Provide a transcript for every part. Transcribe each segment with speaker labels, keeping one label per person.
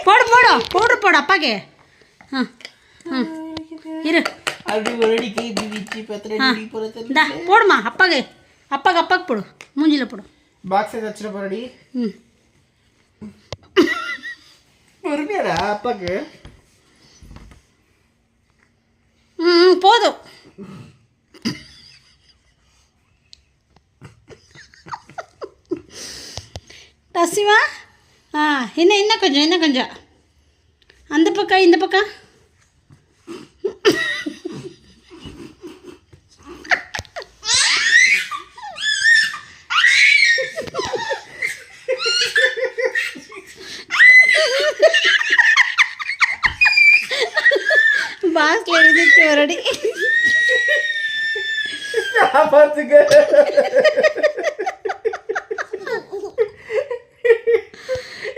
Speaker 1: போடு போடு பவுடர் போடு அப்பாக்கு இரு இந்தா போடுமா அப்பாக்கு போடு மூஞ்சியில் போடு
Speaker 2: பாக்ஸ் வச்சிட போறடி பொறுமையாடா அப்பாக்கு
Speaker 1: போதும் ரசிவா இன்னும் கொஞ்சம் அந்த பக்கம் இந்த பக்கம் பாஸ்ல எழுதிட்டு வரடி
Speaker 2: பார்த்துக்க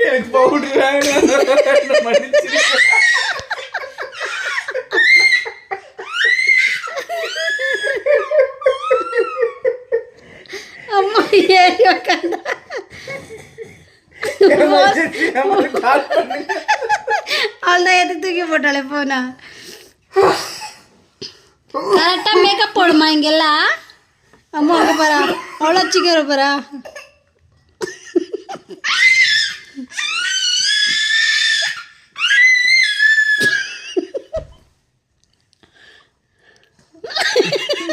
Speaker 2: எனக்கு பவுடர்
Speaker 1: அம்மா ஏறி உக்காந்தா அவள்தான் எதுக்கு தூக்கி போட்டாலே போனா கரெக்டாக மேக்கப் போடுமா இங்கெல்லாம் அம்மா அங்கே போகிறா அவ்வளோ வச்சுக்கிற போகிறா